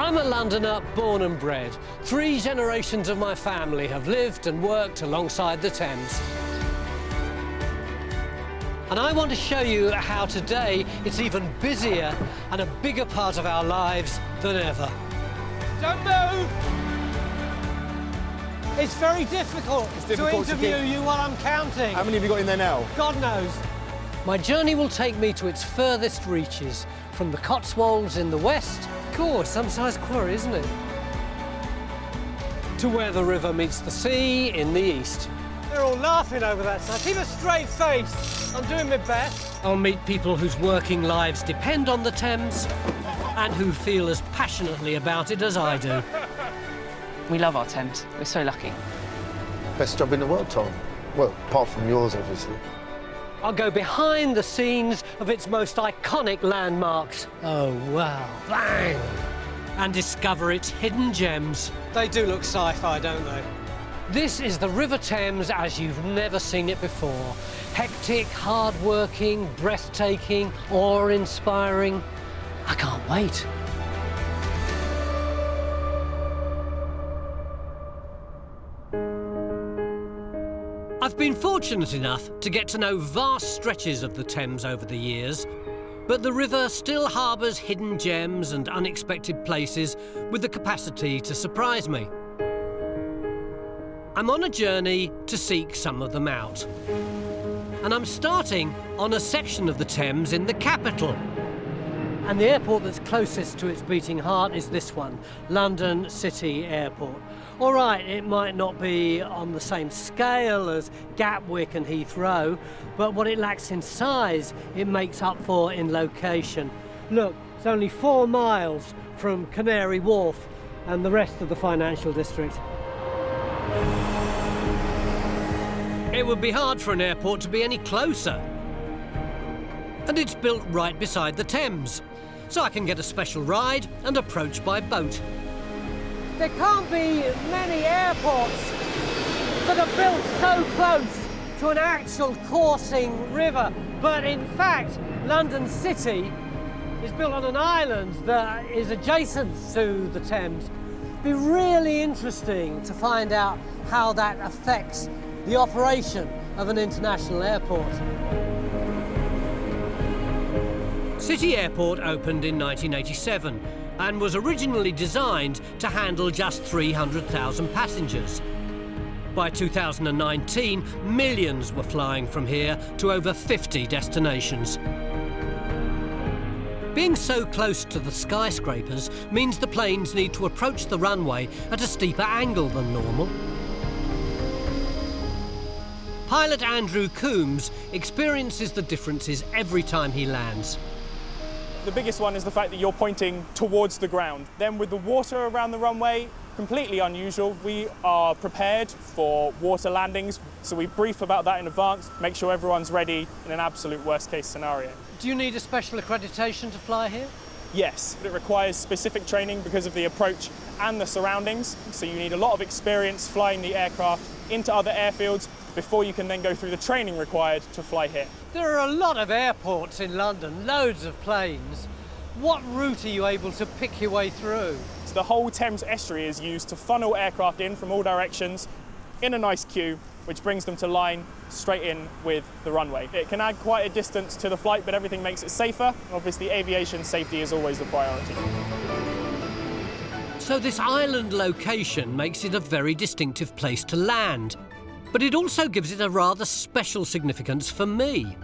I'm a Londoner born and bred. 3 generations of my family have lived and worked alongside the Thames. And I want to show you how today it's even busier and a bigger part of our lives than ever. Don't move! It's very difficult to interview you while I'm counting. How many have you got in there now? God knows. My journey will take me to its furthest reaches, from the Cotswolds in the west, cool, some size quarry, isn't it? To where the river meets the sea in the east. They're all laughing over that side. Keep a straight face. I'm doing my best. I'll meet people whose working lives depend on the Thames and who feel as passionately about it as I do. We love our Thames. We're so lucky. Best job in the world, Tom. Well, apart from yours, obviously. I'll go behind the scenes of its most iconic landmarks. Oh, wow. Bang! And discover its hidden gems. They do look sci-fi, don't they? This is the River Thames as you've never seen it before. Hectic, hard-working, breathtaking, awe-inspiring. I can't wait. I've been fortunate enough to get to know vast stretches of the Thames over the years, but the river still harbours hidden gems and unexpected places with the capacity to surprise me. I'm on a journey to seek some of them out. And I'm starting on a section of the Thames in the capital. And the airport that's closest to its beating heart is this one, London City Airport. All right, it might not be on the same scale as Gatwick and Heathrow, but what it lacks in size, it makes up for in location. Look, it's only 4 miles from Canary Wharf and the rest of the financial district. It would be hard for an airport to be any closer. And it's built right beside the Thames, so I can get a special ride and approach by boat. There can't be many airports that are built so close to an actual coursing river. But in fact, London City is built on an island that is adjacent to the Thames. It'd be really interesting to find out how that affects the operation of an international airport. City Airport opened in 1987 and was originally designed to handle just 300,000 passengers. By 2019, millions were flying from here to over 50 destinations. Being so close to the skyscrapers means the planes need to approach the runway at a steeper angle than normal. Pilot Andrew Coombs experiences the differences every time he lands. The biggest one is the fact that you're pointing towards the ground. Then with the water around the runway, completely unusual. We are prepared for water landings, so we brief about that in advance, make sure everyone's ready in an absolute worst case scenario. Do you need a special accreditation to fly here? Yes, it requires specific training because of the approach and the surroundings, so you need a lot of experience flying the aircraft into other airfields before you can then go through the training required to fly here. There are a lot of airports in London, loads of planes. What route are you able to pick your way through? So the whole Thames estuary is used to funnel aircraft in from all directions in a nice queue, which brings them to line straight in with the runway. It can add quite a distance to the flight, but everything makes it safer. Obviously, aviation safety is always the priority. So this island location makes it a very distinctive place to land. But it also gives it a rather special significance for me.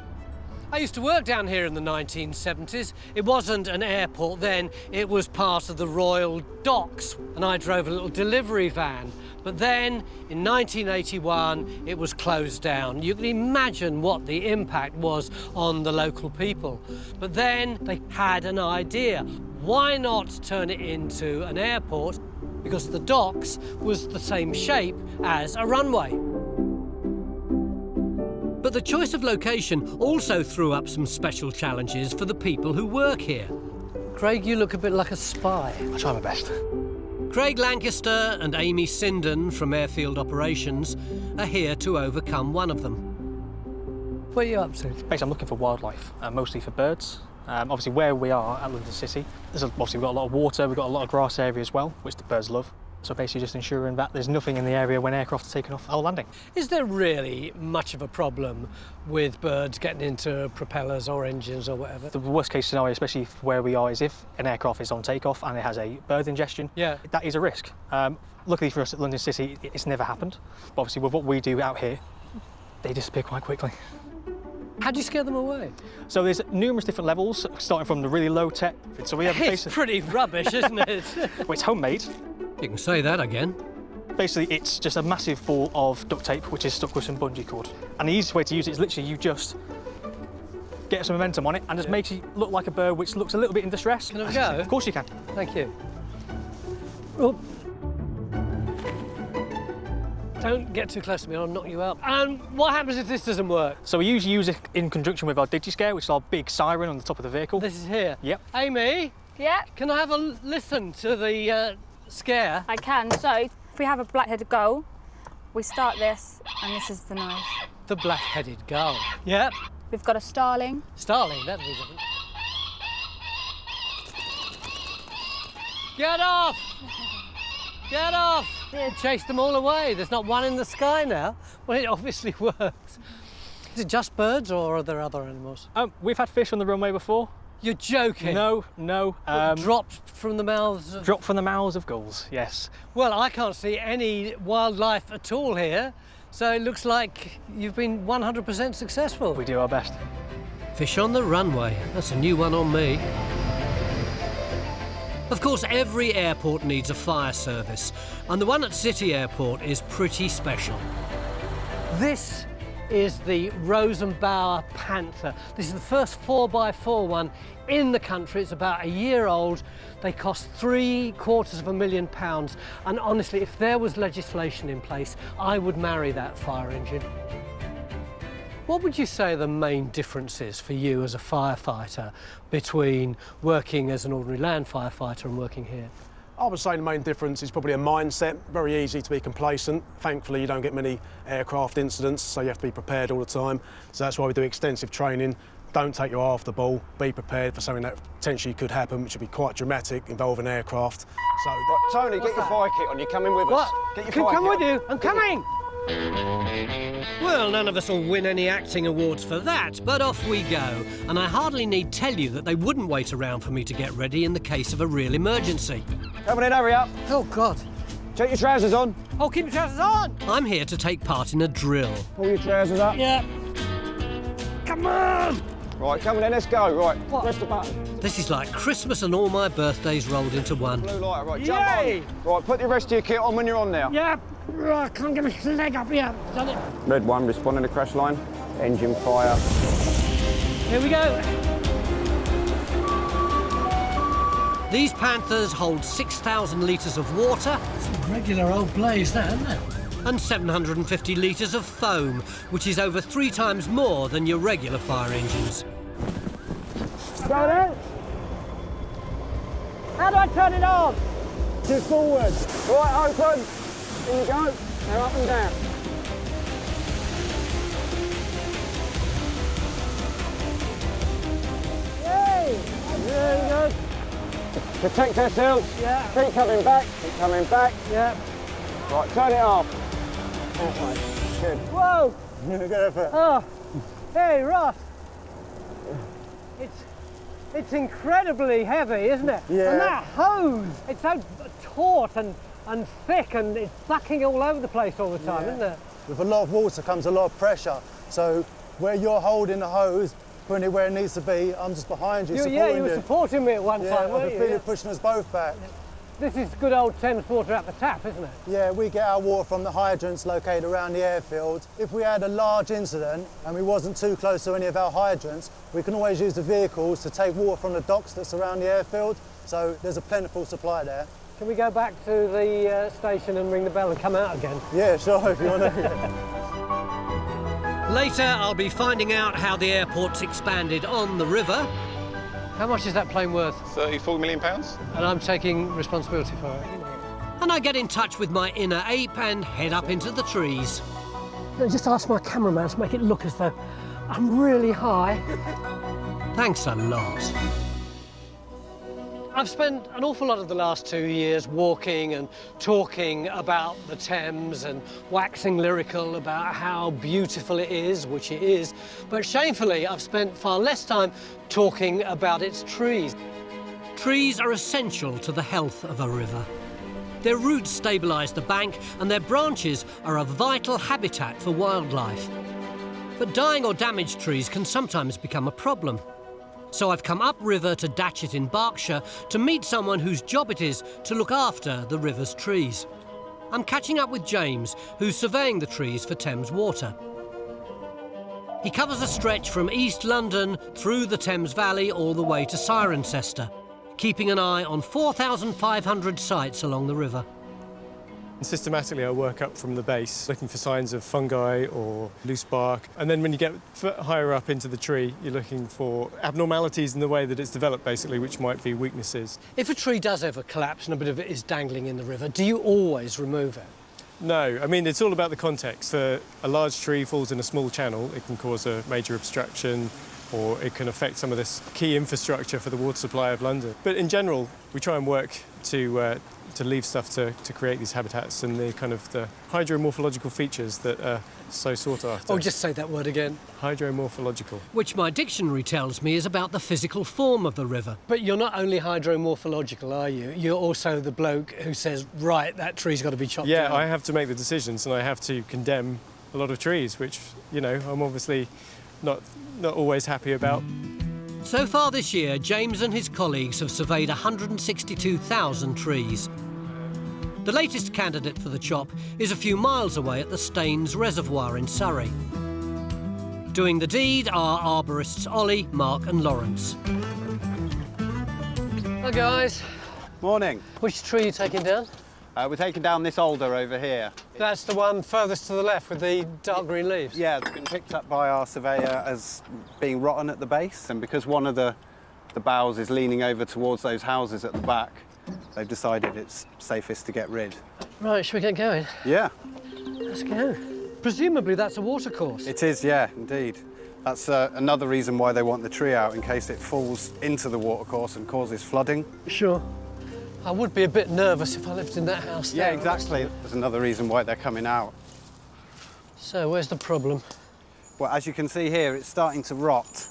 I used to work down here in the 1970s. It wasn't an airport then, it was part of the Royal Docks, and I drove a little delivery van. But then, in 1981, it was closed down. You can imagine what the impact was on the local people. But then they had an idea. Why not turn it into an airport? Because the docks was the same shape as a runway. But the choice of location also threw up some special challenges for the people who work here. Craig, you look a bit like a spy. I try my best. Craig Lancaster and Amy Sinden from Airfield Operations are here to overcome one of them. What are you up to? Basically, I'm looking for wildlife, mostly for birds. Obviously, where we are at London City, obviously we've got a lot of water, we've got a lot of grass area as well, which the birds love. So basically just ensuring that there's nothing in the area when aircraft are taking off our landing. Is there really much of a problem with birds getting into propellers or engines or whatever? The worst case scenario, especially for where we are, is if an aircraft is on takeoff and it has a bird ingestion. Yeah. That is a risk. Luckily for us at London City, it's never happened. But obviously with what we do out here, they disappear quite quickly. How do you scare them away? So there's numerous different levels, starting from the really low tech. So we have It's pretty rubbish, isn't it? well, it's homemade. You can say that again. Basically, it's just a massive ball of duct tape, which is stuck with some bungee cord. And the easiest way to use it is literally you just get some momentum on it and just makes it look like a bird which looks a little bit in distress. Can I go? Of course you can. Thank you. Oh. Don't get too close to me, I'll knock you out. And what happens if this doesn't work? So we usually use it in conjunction with our DigiScare, which is our big siren on the top of the vehicle. This is here? Yep. Amy? Yeah, Can I have a listen to the scare? I can. So if we have a black-headed gull, we start this, and this is the noise. The black-headed gull. Yep. We've got a starling. Starling, that'd be different. Get off! Get off! Chase them all away. There's not one in the sky now. Well, it obviously works. Is it just birds or are there other animals? We've had fish on the runway before. You're joking? No. Dropped from the mouths of... Dropped from the mouths of gulls, yes. Well, I can't see any wildlife at all here, so it looks like you've been 100% successful. We do our best. Fish on the runway. That's a new one on me. Of course, every airport needs a fire service, and the one at City Airport is pretty special. This is the Rosenbauer Panther. This is the first 4x4 one in the country. It's about a year old. They cost £750,000. And honestly, if there was legislation in place, I would marry that fire engine. What would you say the main difference is for you as a firefighter between working as an ordinary land firefighter and working here? I would say the main difference is probably a mindset. Very easy to be complacent. Thankfully, you don't get many aircraft incidents, so you have to be prepared all the time. So that's why we do extensive training. Don't take your eye off the ball. Be prepared for something that potentially could happen, which would be quite dramatic, involving aircraft. So, right, Tony, get your fire kit on. You're coming with us. Get your fire Come kit with on. you. I'm coming. Well, none of us will win any acting awards for that, but off we go. And I hardly need tell you that they wouldn't wait around for me to get ready in the case of a real emergency. Come on in, hurry up. Oh, God. Take your trousers on. Oh, keep your trousers on! I'm here to take part in a drill. Pull your trousers up. Yeah. Come on! Right, come on then, let's go. Right, press the button. This is like Christmas and all my birthdays rolled into one. Blue light, right, jump on. Right, put the rest of your kit on when you're on now. Yeah. I can't get my leg up here. Done it. Red 1, responding to crash line. Engine fire. Here we go. These Panthers hold 6,000 litres of water. It's a regular old blaze, that, isn't it? And 750 litres of foam, which is over 3 times more than your regular fire engines. Got it? How do I turn it on? Just forward. Right, open. Here you go. Now up and down. Yay! Very good. Protect ourselves. Yeah. Keep coming back. Keep coming back. Yeah. Right, turn it off. That's right. Good. Whoa! Good effort. Oh, hey, Ross. It's incredibly heavy, isn't it? Yeah. And that hose, it's so taut and thick, and it's sucking all over the place all the time, isn't it? With a lot of water comes a lot of pressure. So where you're holding the hose, putting it where it needs to be, I'm just behind you, supporting you. Yeah, you were supporting me at one time, I weren't can you? feel you pushing us both back. This is good old Thames water at the tap, isn't it? Yeah, we get our water from the hydrants located around the airfield. If we had a large incident and we wasn't too close to any of our hydrants, we can always use the vehicles to take water from the docks that surround the airfield. So there's a plentiful supply there. Can we go back to the station and ring the bell and come out again? Yeah, sure, if you want to. Later, I'll be finding out how the airport's expanded on the river. How much is that plane worth? £34 million. And I'm taking responsibility for it. And I get in touch with my inner ape and head up into the trees. Just ask my cameraman to make it look as though I'm really high. Thanks a lot. I've spent an awful lot of the last 2 years walking and talking about the Thames and waxing lyrical about how beautiful it is, which it is, but shamefully I've spent far less time talking about its trees. Trees are essential to the health of a river. Their roots stabilise the bank and their branches are a vital habitat for wildlife. But dying or damaged trees can sometimes become a problem. So I've come upriver to Datchet in Berkshire to meet someone whose job it is to look after the river's trees. I'm catching up with James, who's surveying the trees for Thames Water. He covers a stretch from East London through the Thames Valley all the way to Cirencester, keeping an eye on 4,500 sites along the river. Systematically, I work up from the base, looking for signs of fungi or loose bark. And then when you get higher up into the tree, you're looking for abnormalities in the way that it's developed, basically, which might be weaknesses. If a tree does ever collapse and a bit of it is dangling in the river, do you always remove it? No, I mean, it's all about the context. If a large tree falls in a small channel, it can cause a major obstruction, or it can affect some of this key infrastructure for the water supply of London. But in general, we try and work to leave stuff to create these habitats and the kind of the hydromorphological features that are so sought after. Oh, just say that word again. Hydromorphological. Which my dictionary tells me is about the physical form of the river. But you're not only hydromorphological, are you? You're also the bloke who says, right, that tree's got to be chopped down. Yeah, I have to make the decisions and I have to condemn a lot of trees, which, you know, I'm obviously not always happy about. So far this year, James and his colleagues have surveyed 162,000 trees. The latest candidate for the chop is a few miles away at the Staines Reservoir in Surrey. Doing the deed are arborists Ollie, Mark and Lawrence. Hi, guys. Morning. Which tree are you taking down? We're taking down this alder over here. That's the one furthest to the left with the dark green leaves? Yeah, it's been picked up by our surveyor as being rotten at the base, and because one of the boughs is leaning over towards those houses at the back, they've decided it's safest to get rid. Right, shall we get going? Yeah. Let's go. Presumably that's a watercourse. It is, yeah, indeed. That's another reason why they want the tree out, in case it falls into the watercourse and causes flooding. Sure. I would be a bit nervous if I lived in that house there. Yeah, exactly. There's another reason why they're coming out. So, where's the problem? Well, as you can see here, it's starting to rot.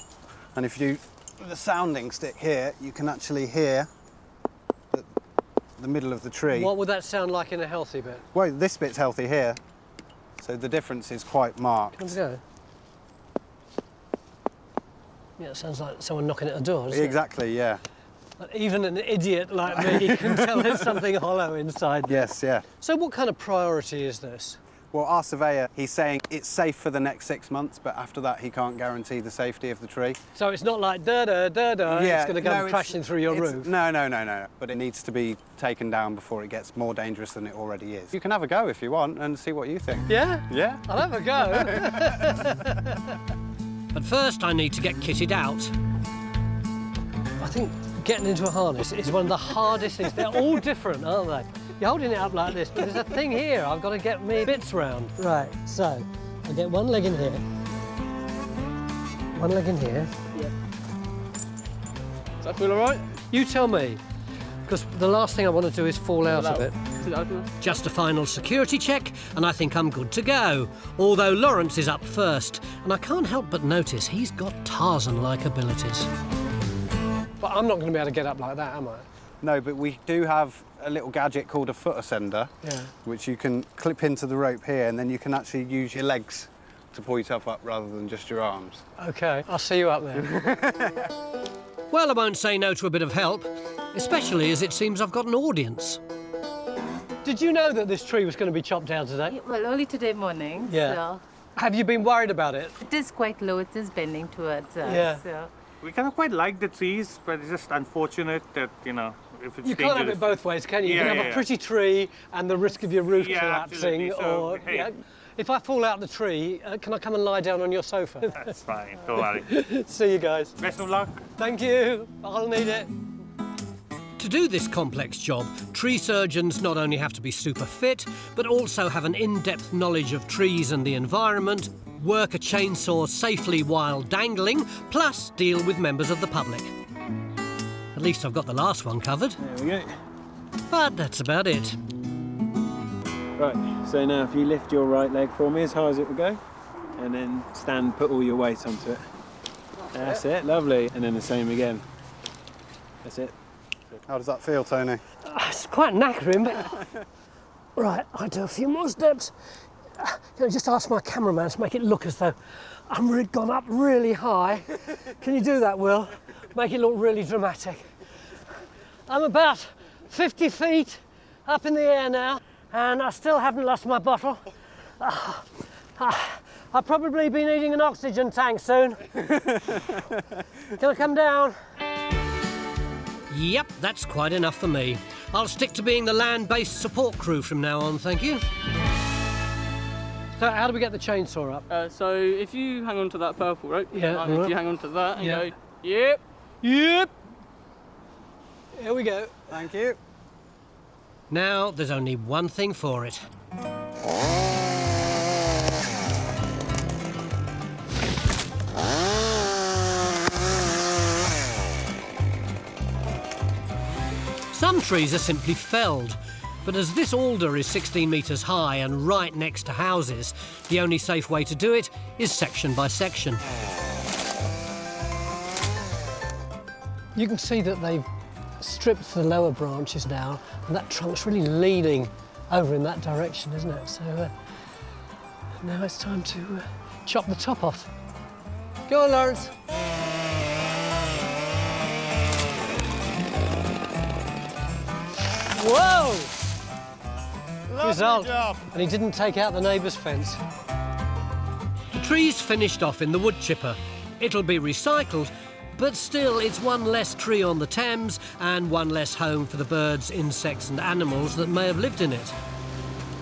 And if you, with a sounding stick here, you can actually hear the middle of the tree. What would that sound like in a healthy bit? Well, this bit's healthy here, so the difference is quite marked. Let's go. Yeah, it sounds like someone knocking at a door, doesn't it? Exactly, yeah. Even an idiot like me can tell there's something hollow inside. Yes, yeah. So what kind of priority is this? Well, our surveyor, he's saying it's safe for the next 6 months, but after that he can't guarantee the safety of the tree. So it's not like da-da, yeah, it's going to come crashing through your roof? No. But it needs to be taken down before it gets more dangerous than it already is. You can have a go if you want and see what you think. Yeah? Yeah. I'll have a go. But first I need to get kitted out. I think getting into a harness is one of the hardest things. They're all different, aren't they? You're holding it up like this, but there's a thing here I've got to get me bits round. Right, so I get one leg in here, one leg in here. Yep. Does that feel all right? You tell me, because the last thing I want to do is fall out of it. Just a final security check, and I think I'm good to go. Although Lawrence is up first, and I can't help but notice he's got Tarzan-like abilities. But I'm not going to be able to get up like that, am I? No, but we do have a little gadget called a foot ascender, which you can clip into the rope here, and then you can actually use your legs to pull yourself up rather than just your arms. OK, I'll see you up there. Well, I won't say no to a bit of help, especially as it seems I've got an audience. Did you know that this tree was going to be chopped down today? Well, only today morning. Yeah. So have you been worried about it? it is quite low. It is bending towards us. Yeah. So. We kind of quite like the trees, but it's just unfortunate that, you know, if it's You dangerous. can't have it both ways, can you? Yeah, you can have a pretty tree and the risk of your roof collapsing, absolutely. So, or hey. if I fall out the tree, can I come and lie down on your sofa? That's fine, don't worry. See you guys. Best of luck. Thank you. I'll need it. To do this complex job, tree surgeons not only have to be super fit, but also have an in-depth knowledge of trees and the environment, work a chainsaw safely while dangling, plus deal with members of the public. At least I've got the last one covered. There we go. But that's about it. Right, so now if you lift your right leg for me as high as it will go, and then stand, put all your weight onto it. That's it, lovely. And then the same again. That's it. How does that feel, Tony? It's quite knackering, but... Right, I'll do a few more steps. Can I just ask my cameraman to make it look as though I'm really gone up really high? Can you do that, Will? Make it look really dramatic. I'm about 50 feet up in the air now, and I still haven't lost my bottle. I'll probably be needing an oxygen tank soon. Can I come down? Yep, that's quite enough for me. I'll stick to being the land-based support crew from now on, thank you. So how do we get the chainsaw up? So if you hang on to that purple rope, yeah, and if you hang on to that and yeah. go, yep, yep. Here we go. Thank you. Now there's only one thing for it. Some trees are simply felled, but as this alder is 16 metres high and right next to houses, the only safe way to do it is section by section. You can see that they've stripped the lower branches now, and that trunk's really leaning over in that direction, isn't it? So now it's time to chop the top off. Go on, Lawrence. Whoa! Result. Job. And he didn't take out the neighbour's fence. The tree's finished off in the wood chipper. It'll be recycled, but still it's one less tree on the Thames and one less home for the birds, insects and animals that may have lived in it.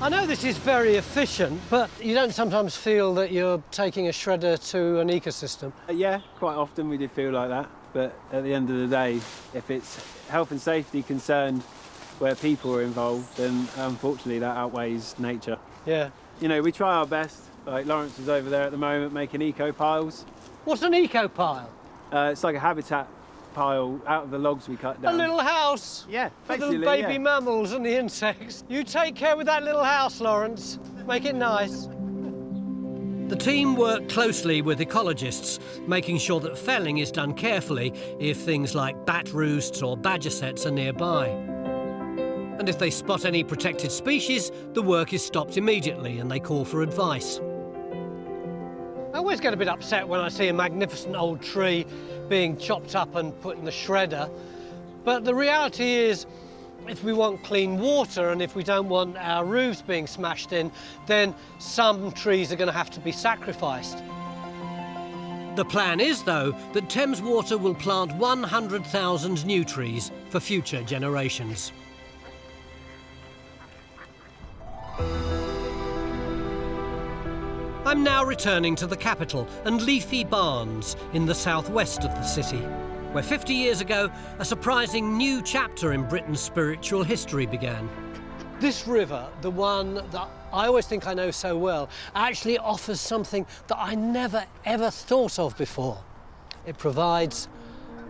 I know this is very efficient, but you don't sometimes feel that you're taking a shredder to an ecosystem? Yeah, quite often we do feel like that, but at the end of the day, if it's health and safety concerned where people are involved, then unfortunately that outweighs nature. Yeah. You know, we try our best. Like Lawrence is over there at the moment making eco piles. What's an eco pile? It's like a habitat pile out of the logs we cut down. A little house? Yeah, for the basically, baby yeah. mammals and the insects. You take care with that little house, Lawrence. Make it nice. The team work closely with ecologists, making sure that felling is done carefully if things like bat roosts or badger setts are nearby. And if they spot any protected species, the work is stopped immediately and they call for advice. I always get a bit upset when I see a magnificent old tree being chopped up and put in the shredder. But the reality is, if we want clean water and if we don't want our roofs being smashed in, then some trees are going to have to be sacrificed. The plan is, though, that Thames Water will plant 100,000 new trees for future generations. I'm now returning to the capital and leafy Barnes in the southwest of the city, where 50 years ago a surprising new chapter in Britain's spiritual history began. This river, the one that I always think I know so well, actually offers something that I never ever thought of before. It provides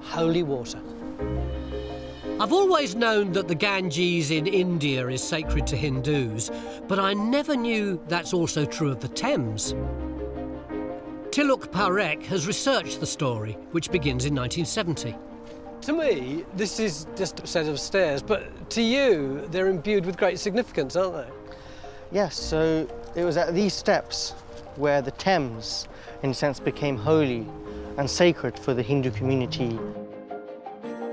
holy water. I've always known that the Ganges in India is sacred to Hindus, but I never knew that's also true of the Thames. Tiluk Parekh has researched the story, which begins in 1970. To me, this is just a set of stairs, but to you, they're imbued with great significance, aren't they? Yes, so it was at these steps where the Thames, in a sense, became holy and sacred for the Hindu community.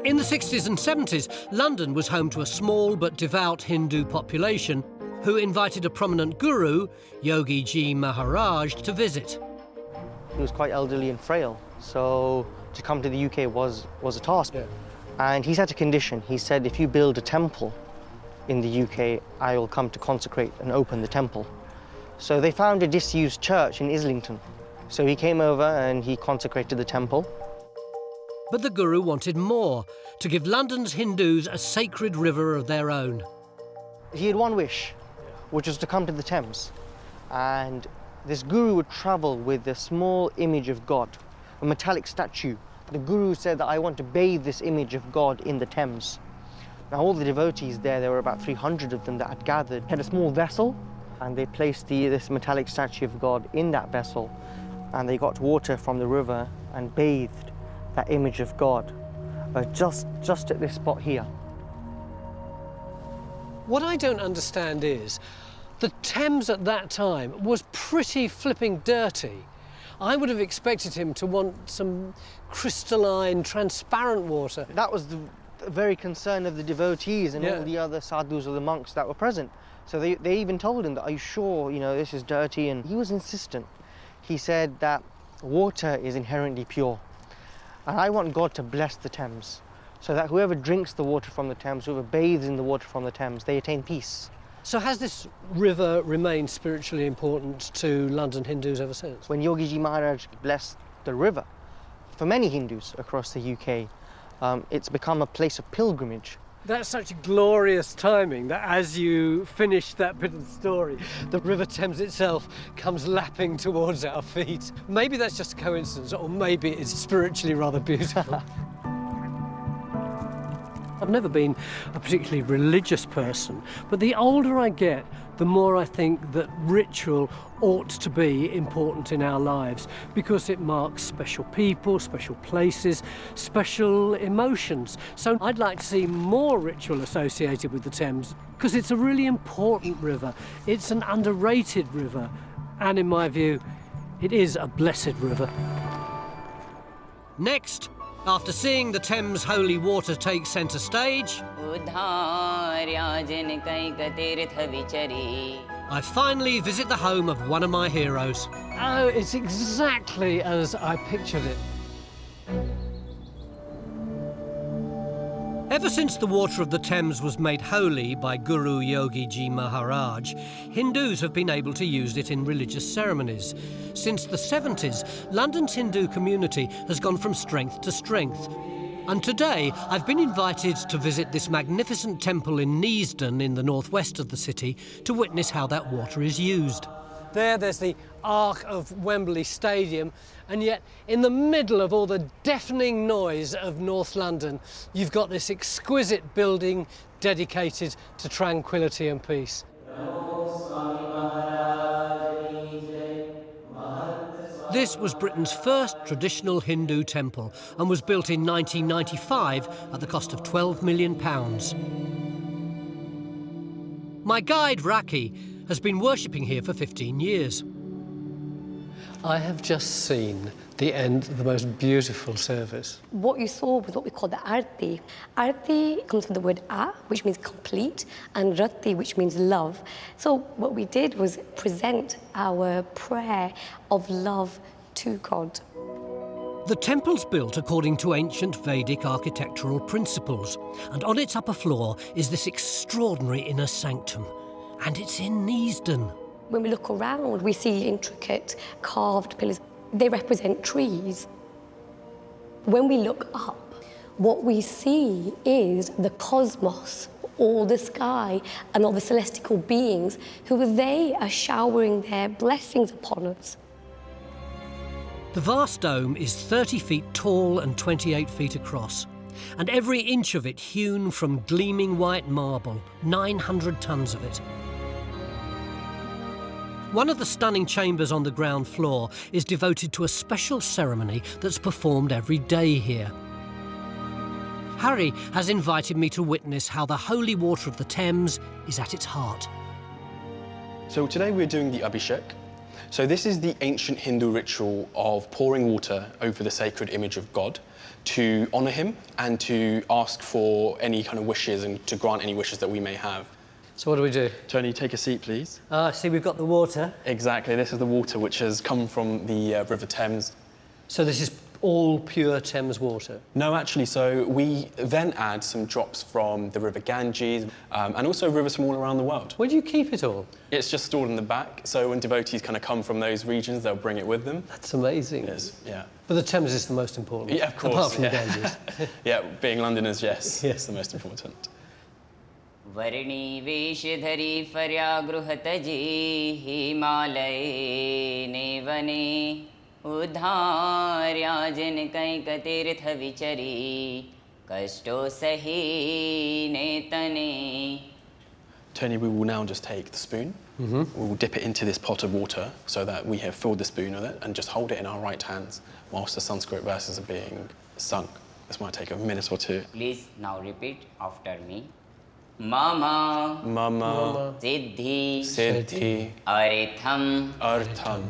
In the 60s and 70s, London was home to a small but devout Hindu population who invited a prominent guru, Yogi Ji Maharaj, to visit. He was quite elderly and frail, so to come to the UK was a task. Yeah. And he set a condition. He said, if you build a temple in the UK, I will come to consecrate and open the temple. So they found a disused church in Islington. So he came over and he consecrated the temple. But the Guru wanted more, to give London's Hindus a sacred river of their own. He had one wish, which was to come to the Thames. And this Guru would travel with a small image of God, a metallic statue. The Guru said that I want to bathe this image of God in the Thames. Now all the devotees there were about 300 of them that had gathered, had a small vessel, and they placed this metallic statue of God in that vessel, and they got water from the river and bathed that image of God just at this spot here. What I don't understand is the Thames at that time was pretty flipping dirty. I would have expected him to want some crystalline, transparent water. That was the very concern of the devotees and all the other sadhus or the monks that were present. So they even told him that, are you sure, this is dirty? And he was insistent. He said that water is inherently pure. And I want God to bless the Thames, so that whoever drinks the water from the Thames, whoever bathes in the water from the Thames, they attain peace. So has this river remained spiritually important to London Hindus ever since? When Yogiji Maharaj blessed the river, for many Hindus across the UK, it's become a place of pilgrimage. That's such glorious timing that as you finish that bit of the story, the River Thames itself comes lapping towards our feet. Maybe that's just a coincidence, or maybe it's spiritually rather beautiful. I've never been a particularly religious person, but the older I get, the more I think that ritual ought to be important in our lives, because it marks special people, special places, special emotions. So I'd like to see more ritual associated with the Thames, because it's a really important river. It's an underrated river, and in my view, it is a blessed river. Next, after seeing the Thames holy water take centre stage, I finally visit the home of one of my heroes. Oh, it's exactly as I pictured it. Ever since the water of the Thames was made holy by Guru Yogi Ji Maharaj, Hindus have been able to use it in religious ceremonies. Since the 70s, London's Hindu community has gone from strength to strength. And today, I've been invited to visit this magnificent temple in Neasden in the northwest of the city to witness how that water is used. There's the arc of Wembley Stadium, and yet in the middle of all the deafening noise of North London, you've got this exquisite building dedicated to tranquility and peace. This was Britain's first traditional Hindu temple and was built in 1995 at the cost of £12 million. My guide, Raki, has been worshipping here for 15 years. I have just seen the end of the most beautiful service. What you saw was what we call the arti. Arti comes from the word a, which means complete, and rati, which means love. So what we did was present our prayer of love to God. The temple's built according to ancient Vedic architectural principles, and on its upper floor is this extraordinary inner sanctum. And it's in Neasden. When we look around, we see intricate carved pillars. They represent trees. When we look up, what we see is the cosmos, all the sky, and all the celestial beings they are showering their blessings upon us. The vast dome is 30 feet tall and 28 feet across, and every inch of it hewn from gleaming white marble, 900 tons of it. One of the stunning chambers on the ground floor is devoted to a special ceremony that's performed every day here. Harry has invited me to witness how the holy water of the Thames is at its heart. So today we're doing the Abhishek. So this is the ancient Hindu ritual of pouring water over the sacred image of God to honour him and to ask for any kind of wishes and to grant any wishes that we may have. So what do we do? Tony, take a seat, please. See, we've got the water. Exactly. This is the water which has come from the River Thames. So this is all pure Thames water? No, actually, so we then add some drops from the River Ganges and also rivers from all around the world. Where do you keep it all? It's just stored in the back, so when devotees kind of come from those regions, they'll bring it with them. That's amazing. It is, yeah. But the Thames is the most important. Yeah, of course. Apart from yeah. the Ganges. Yeah, being Londoners, yes, it's the most important. वर्णी वेशधरी फर्यागृहतजे हिमालये नेवने उद्धार्याजन कैकतीर्थ विचरी कष्टो सही नेतने. Tony, we will now just take the spoon. We will dip it into this pot of water so that we have filled the spoon with it and just hold it in our right hands whilst the Sanskrit verses are being sung. This might take a minute or two. Please now repeat after me. Mama, Mama, Siddhi, Siddhi, Aritham, Artham.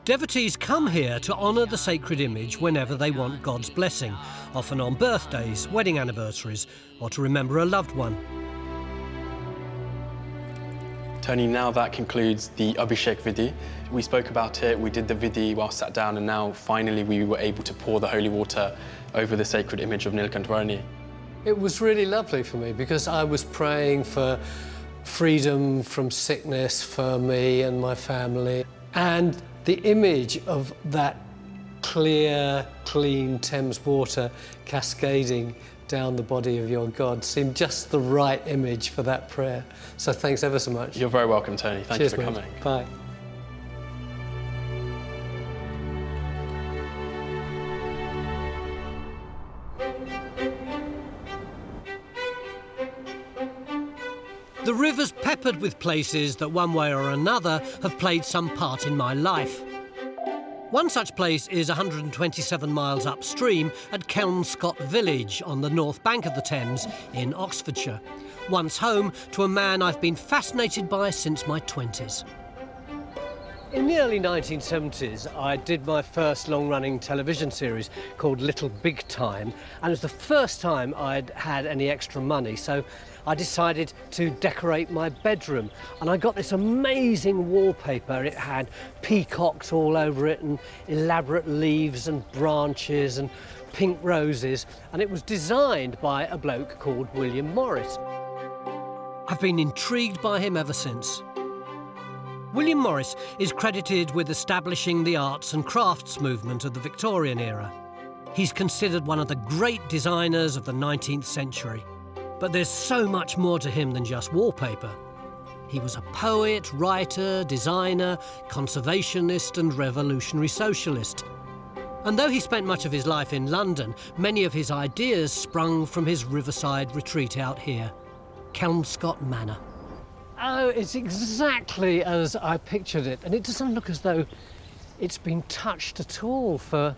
Devotees come here to honour the sacred image whenever they want God's blessing, often on birthdays, wedding anniversaries, or to remember a loved one. Tony, now that concludes the Abhishek Vidhi. We spoke about it, we did the Vidhi while sat down, and now finally we were able to pour the holy water over the sacred image of Nilkantvarni. It was really lovely for me because I was praying for freedom from sickness for me and my family. And the image of that clear, clean Thames water cascading down the body of your God seemed just the right image for that prayer. So thanks ever so much. You're very welcome, Tony. Thank you for coming. Bye. The river's peppered with places that one way or another have played some part in my life. One such place is 127 miles upstream at Kelmscott Village on the north bank of the Thames in Oxfordshire, once home to a man I've been fascinated by since my 20s. In the early 1970s, I did my first long-running television series called Little Big Time, and it was the first time I'd had any extra money, so I decided to decorate my bedroom. And I got this amazing wallpaper. It had peacocks all over it and elaborate leaves and branches and pink roses, and it was designed by a bloke called William Morris. I've been intrigued by him ever since. William Morris is credited with establishing the arts and crafts movement of the Victorian era. He's considered one of the great designers of the 19th century. But there's so much more to him than just wallpaper. He was a poet, writer, designer, conservationist and revolutionary socialist. And though he spent much of his life in London, many of his ideas sprung from his riverside retreat out here, Kelmscott Manor. Oh, it's exactly as I pictured it, and it doesn't look as though it's been touched at all for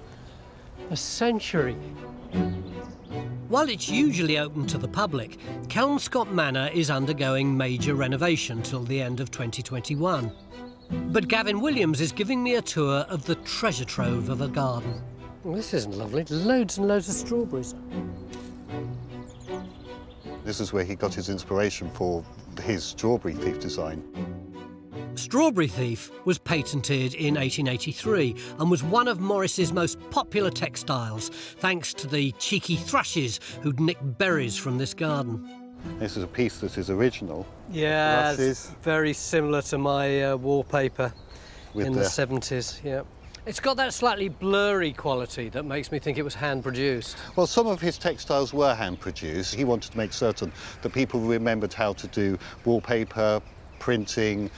a century. While it's usually open to the public, Kelmscott Manor is undergoing major renovation till the end of 2021. But Gavin Williams is giving me a tour of the treasure trove of a garden. Well, this isn't lovely. Loads and loads of strawberries. This is where he got his inspiration for his Strawberry Thief design. Strawberry Thief was patented in 1883 and was one of Morris's most popular textiles, thanks to the cheeky thrushes who'd nicked berries from this garden. This is a piece that is original. Yeah, it's very similar to my wallpaper With in the 70s, yeah. It's got that slightly blurry quality that makes me think it was hand-produced. Well, some of his textiles were hand-produced. He wanted to make certain that people remembered how to do wallpaper, printing,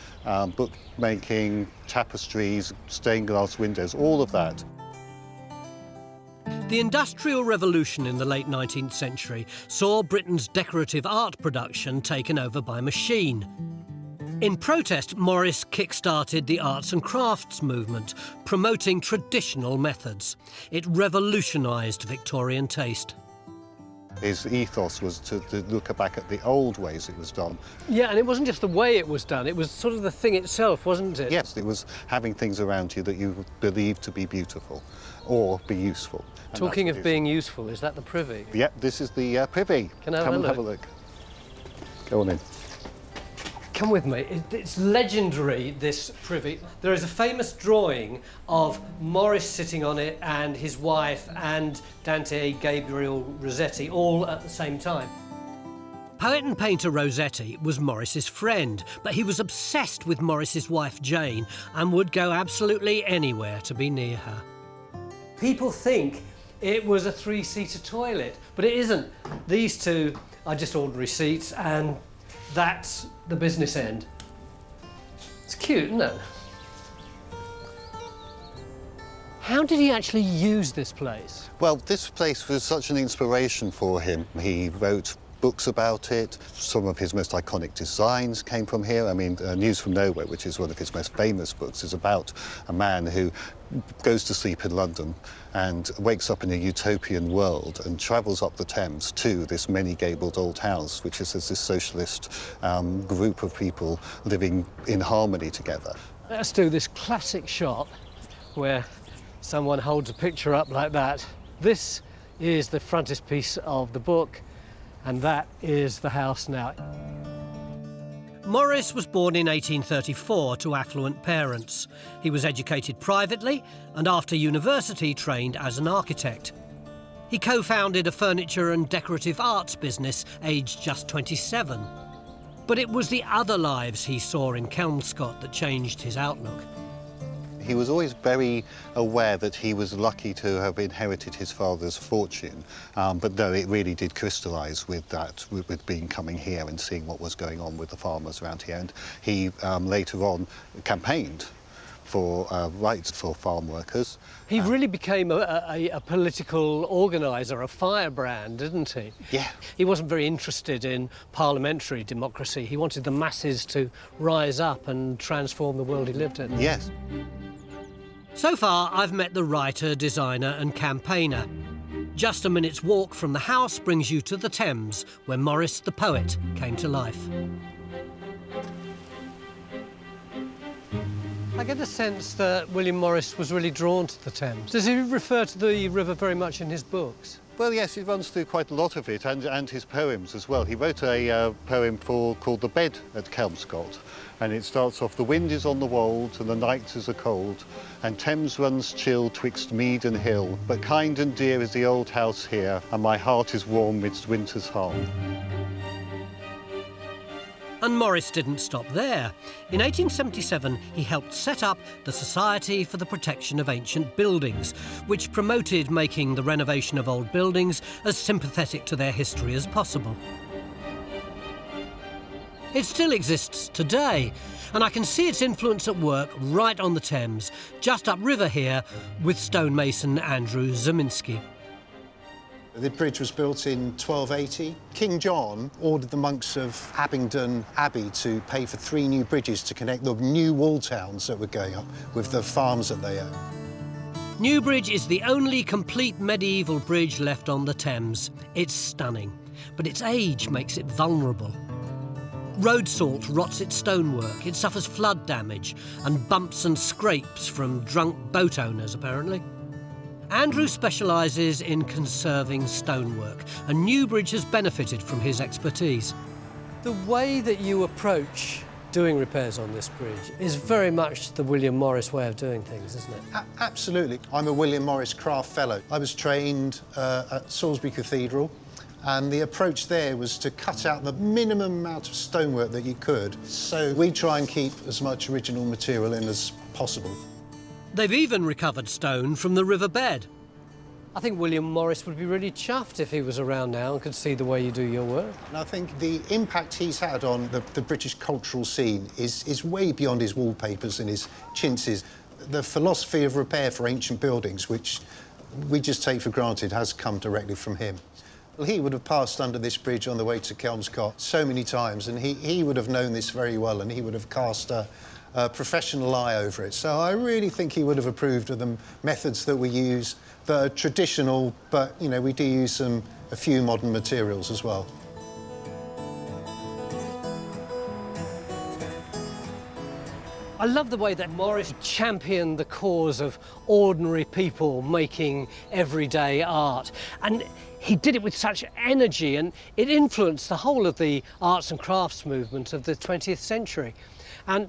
bookmaking, tapestries, stained glass windows, all of that. The Industrial Revolution in the late 19th century saw Britain's decorative art production taken over by machine. In protest, Morris kick-started the arts and crafts movement, promoting traditional methods. It revolutionised Victorian taste. His ethos was to look back at the old ways it was done. Yeah, and it wasn't just the way it was done, it was sort of the thing itself, wasn't it? Yes, it was having things around you that you believed to be beautiful or be useful. And talking of being useful, is that the privy? Yep, this is the privy. Can I have Come a and look? have a look. Go on in. Come with me. It's legendary, this privy. There is a famous drawing of Morris sitting on it and his wife and Dante Gabriel Rossetti all at the same time. Poet and painter Rossetti was Morris's friend, but he was obsessed with Morris's wife Jane and would go absolutely anywhere to be near her. People think it was a three-seater toilet, but it isn't. These two are just ordinary seats, and that's the business end. It's cute, isn't it? How did he actually use this place? Well, this place was such an inspiration for him. He wrote books about it. Some of his most iconic designs came from here. I mean, News from Nowhere, which is one of his most famous books, is about a man who goes to sleep in London and wakes up in a utopian world and travels up the Thames to this many-gabled old house, which is this socialist group of people living in harmony together. Let's do this classic shot where someone holds a picture up like that. This is the frontispiece of the book, and that is the house now. Morris was born in 1834 to affluent parents. He was educated privately and after university trained as an architect. He co-founded a furniture and decorative arts business aged just 27. But it was the other lives he saw in Kelmscott that changed his outlook. He was always very aware that he was lucky to have inherited his father's fortune, but no, it really did crystallise with that, with being coming here and seeing what was going on with the farmers around here. And he later on campaigned for rights for farm workers. He really became a political organiser, a firebrand, didn't he? Yeah. He wasn't very interested in parliamentary democracy. He wanted the masses to rise up and transform the world he lived in. Yes. So far, I've met the writer, designer and campaigner. Just a minute's walk from the house brings you to the Thames, where Morris the poet came to life. I get the sense that William Morris was really drawn to the Thames. Does he refer to the river very much in his books? Well, yes, he runs through quite a lot of it, and his poems as well. He wrote a poem called The Bed at Kelmscott, and it starts off, "The wind is on the wold, and the nights is a cold, and Thames runs chill twixt mead and hill, but kind and dear is the old house here, and my heart is warm midst winter's harm." And Morris didn't stop there. In 1877, he helped set up the Society for the Protection of Ancient Buildings, which promoted making the renovation of old buildings as sympathetic to their history as possible. It still exists today, and I can see its influence at work right on the Thames, just upriver here, with stonemason Andrew Zeminski. The bridge was built in 1280. King John ordered the monks of Abingdon Abbey to pay for 3 new bridges to connect the new wall towns that were going up with the farms that they owned. Newbridge is the only complete medieval bridge left on the Thames. It's stunning, but its age makes it vulnerable. Road salt rots its stonework, it suffers flood damage and bumps and scrapes from drunk boat owners, apparently. Andrew specialises in conserving stonework, and Newbridge has benefited from his expertise. The way that you approach doing repairs on this bridge is very much the William Morris way of doing things, isn't it? Absolutely. I'm a William Morris Craft Fellow. I was trained at Salisbury Cathedral, and the approach there was to cut out the minimum amount of stonework that you could. So we try and keep as much original material in as possible. They've even recovered stone from the riverbed. I think William Morris would be really chuffed if he was around now and could see the way you do your work. And I think the impact he's had on the British cultural scene is way beyond his wallpapers and his chintzes. The philosophy of repair for ancient buildings, which we just take for granted, has come directly from him. Well, he would have passed under this bridge on the way to Kelmscott so many times, and he would have known this very well, and he would have cast a professional eye over it. So I really think he would have approved of the methods that we use that are traditional, but, you know, we do use a few modern materials as well. I love the way that Morris championed the cause of ordinary people making everyday art. And he did it with such energy, and it influenced the whole of the arts and crafts movement of the 20th century. And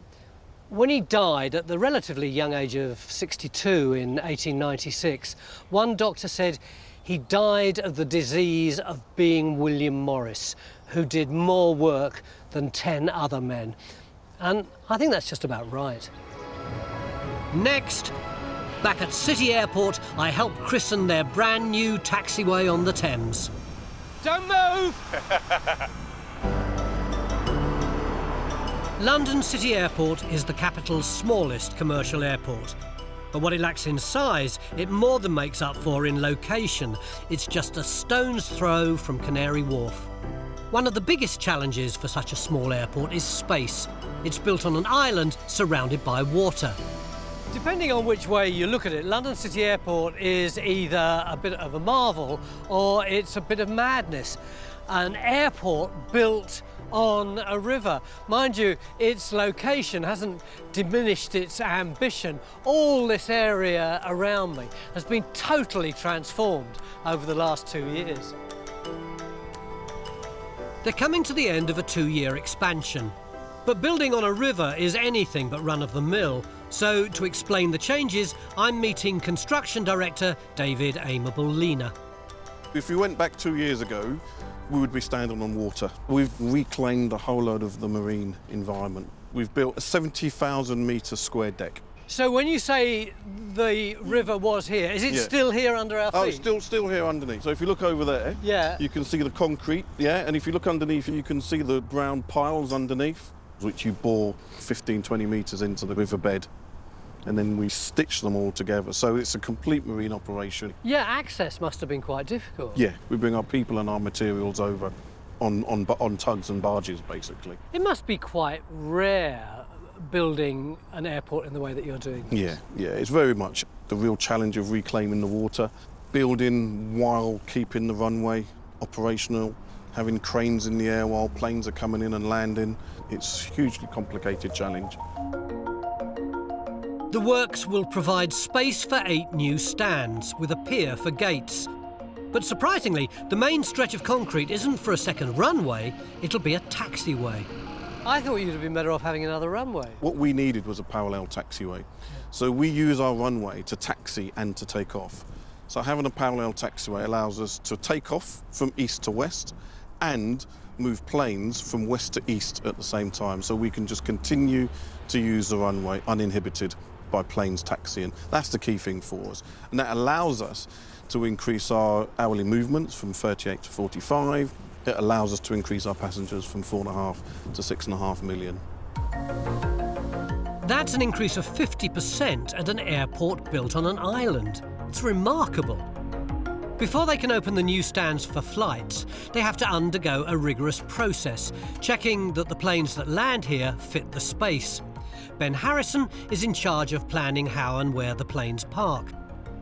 when he died at the relatively young age of 62 in 1896, one doctor said he died of the disease of being William Morris, who did more work than 10 other men. And I think that's just about right. Next, back at City Airport, I help christen their brand new taxiway on the Thames. Don't move! London City Airport is the capital's smallest commercial airport. But what it lacks in size, it more than makes up for in location. It's just a stone's throw from Canary Wharf. One of the biggest challenges for such a small airport is space. It's built on an island surrounded by water. Depending on which way you look at it, London City Airport is either a bit of a marvel or it's a bit of madness. An airport built on a river. Mind you, its location hasn't diminished its ambition. All this area around me has been totally transformed over the last 2 years. They're coming to the end of a 2-year expansion. But building on a river is anything but run-of-the-mill. So, to explain the changes, I'm meeting Construction Director David Amable-Lena. If we went back 2 years ago, we would be standing on water. We've reclaimed a whole load of the marine environment. We've built a 70,000 metre square deck. So when you say the river was here, is it still here under our feet? Oh, it's still here underneath. So if you look over there, you can see the concrete, and if you look underneath, you can see the brown piles underneath, which you bore 15, 20 metres into the riverbed, and then we stitch them all together. So it's a complete marine operation. Yeah, access must have been quite difficult. Yeah, we bring our people and our materials over on tugs and barges, basically. It must be quite rare building an airport in the way that you're doing this. Yeah, it's very much the real challenge of reclaiming the water, building while keeping the runway operational, having cranes in the air while planes are coming in and landing. It's a hugely complicated challenge. The works will provide space for 8 new stands, with a pier for gates. But surprisingly, the main stretch of concrete isn't for a second runway, it'll be a taxiway. I thought you'd have been better off having another runway. What we needed was a parallel taxiway. So we use our runway to taxi and to take off. So having a parallel taxiway allows us to take off from east to west and move planes from west to east at the same time. So we can just continue to use the runway uninhibited by planes taxiing. That's the key thing for us. And that allows us to increase our hourly movements from 38 to 45. It allows us to increase our passengers from 4.5 to 6.5 million. That's an increase of 50% at an airport built on an island. It's remarkable. Before they can open the new stands for flights, they have to undergo a rigorous process, checking that the planes that land here fit the space. Ben Harrison is in charge of planning how and where the planes park.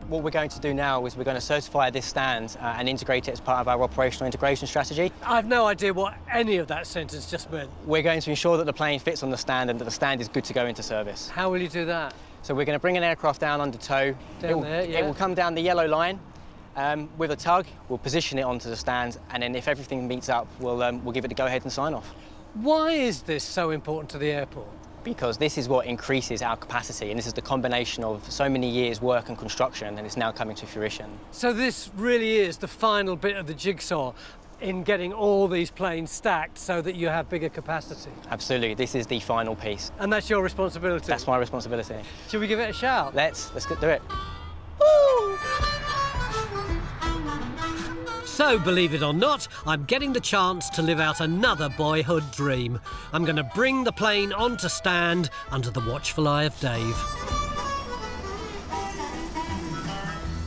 What we're going to do now is we're going to certify this stand and integrate it as part of our operational integration strategy. I've no idea what any of that sentence just meant. We're going to ensure that the plane fits on the stand and that the stand is good to go into service. How will you do that? So we're going to bring an aircraft down under tow. It will come down the yellow line with a tug. We'll position it onto the stand, and then if everything meets up, we'll give it the go-ahead and sign off. Why is this so important to the airport? Because this is what increases our capacity, and this is the combination of so many years' work and construction, and it's now coming to fruition. So this really is the final bit of the jigsaw in getting all these planes stacked so that you have bigger capacity? Absolutely, this is the final piece. And that's your responsibility? That's my responsibility. Should we give it a shout? Let's do it. Woo! So, believe it or not, I'm getting the chance to live out another boyhood dream. I'm going to bring the plane onto stand under the watchful eye of Dave.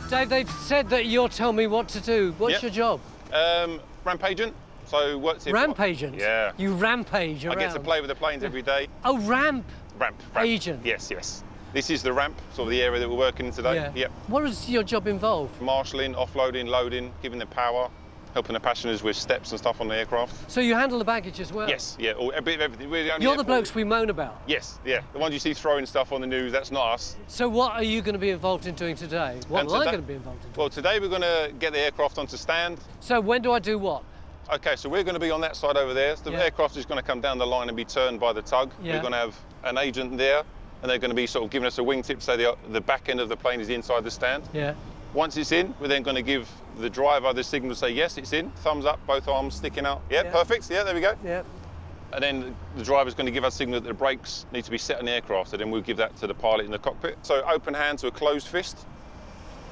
Dave, they've said that you'll tell me what to do. What's your job? Ramp agent. So works here. Ramp agent? Yeah. You rampage around? I get to play with the planes every day. Oh, ramp agent. Yes. This is the ramp, sort of the area that we're working in today. Yeah. Yep. What does your job involve? Marshalling, offloading, loading, giving them power, helping the passengers with steps and stuff on the aircraft. So you handle the baggage as well? Yes, yeah, a bit of everything. We're the only You're the airport. blokes we moan about? Yes, yeah. The ones you see throwing stuff on the news, that's not us. So what are you going to be involved in doing today? What am I going to be involved in doing? Well, today we're going to get the aircraft onto stand. So when do I do what? Okay, so we're going to be on that side over there. So the aircraft is going to come down the line and be turned by the tug. Yeah. We're going to have an agent there, and they're going to be sort of giving us a wingtip so the back end of the plane is inside the stand. Yeah. Once it's in, we're then going to give the driver the signal to say, yes, it's in. Thumbs up, both arms sticking out. Yeah, perfect. Yeah, there we go. Yeah. And then the driver's going to give us a signal that the brakes need to be set on the aircraft, and then we'll give that to the pilot in the cockpit. So open hand to a closed fist.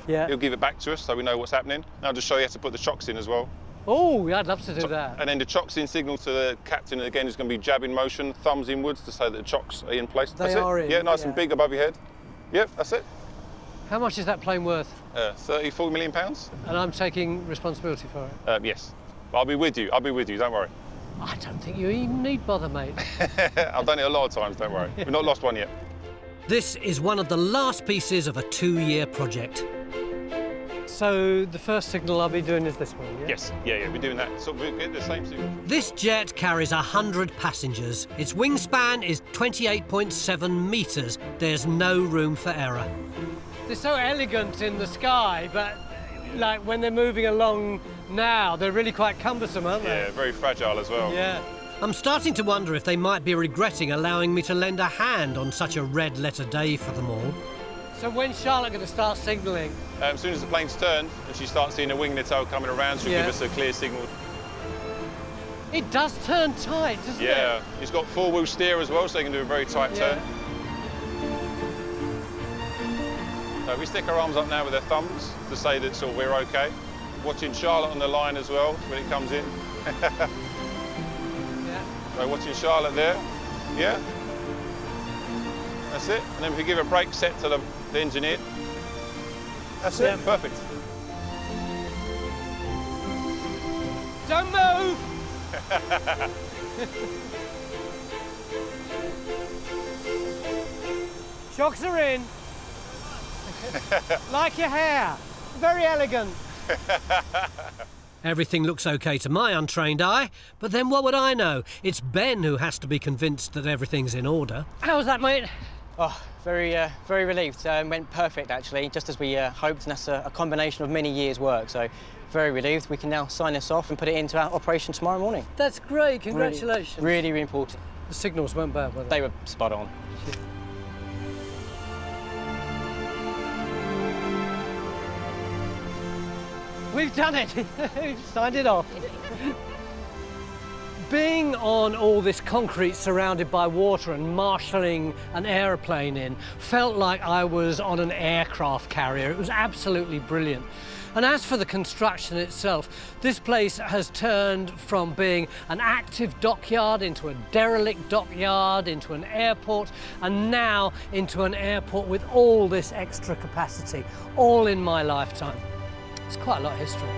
Yeah. He'll give it back to us so we know what's happening. I'll just show you how to put the chocks in as well. Oh, yeah, I'd love to do that. And then the chocks in signal to the captain, again, is going to be jabbing motion, thumbs inwards to say that the chocks are in place. They are in. Yeah, nice and big above your head. Yep, that's it. How much is that plane worth? 34 million pounds. And I'm taking responsibility for it? Yes. But I'll be with you, don't worry. I don't think you even need bother, mate. I've done it a lot of times, don't worry. We've not lost one yet. This is one of the last pieces of a 2-year project. So the first signal I'll be doing is this one, yeah? Yes, yeah, we're doing that. So we get the same signal. This jet carries 100 passengers. Its wingspan is 28.7 metres. There's no room for error. They're so elegant in the sky, but like when they're moving along now, they're really quite cumbersome, aren't they? Yeah, very fragile as well. Yeah. I'm starting to wonder if they might be regretting allowing me to lend a hand on such a red-letter day for them all. So when's Charlotte going to start signalling? As soon as the plane's turned and she starts seeing a wing and a tail coming around, she'll give us a clear signal. It does turn tight, doesn't it? Yeah, it's got 4-wheel steer as well, so you can do a very tight turn. So we stick our arms up now with our thumbs to say that sort of we're okay. Watching Charlotte on the line as well when it comes in. So watching Charlotte there, yeah. That's it. And then if we give a brake set to the engineer, that's it, perfect. Don't move! Shocks are in. Like your hair. Very elegant. Everything looks OK to my untrained eye, but then what would I know? It's Ben who has to be convinced that everything's in order. How's that, mate? Oh, very relieved. Went perfect, actually, just as we hoped, and that's a combination of many years' work. So, very relieved. We can now sign this off and put it into our operation tomorrow morning. That's great. Congratulations. Really, really important. The signals weren't bad, were they? They were spot on. We've done it. We've signed it off. Being on all this concrete surrounded by water and marshalling an aeroplane in felt like I was on an aircraft carrier. It was absolutely brilliant. And as for the construction itself, this place has turned from being an active dockyard into a derelict dockyard, into an airport, and now into an airport with all this extra capacity, all in my lifetime. It's quite a lot of history.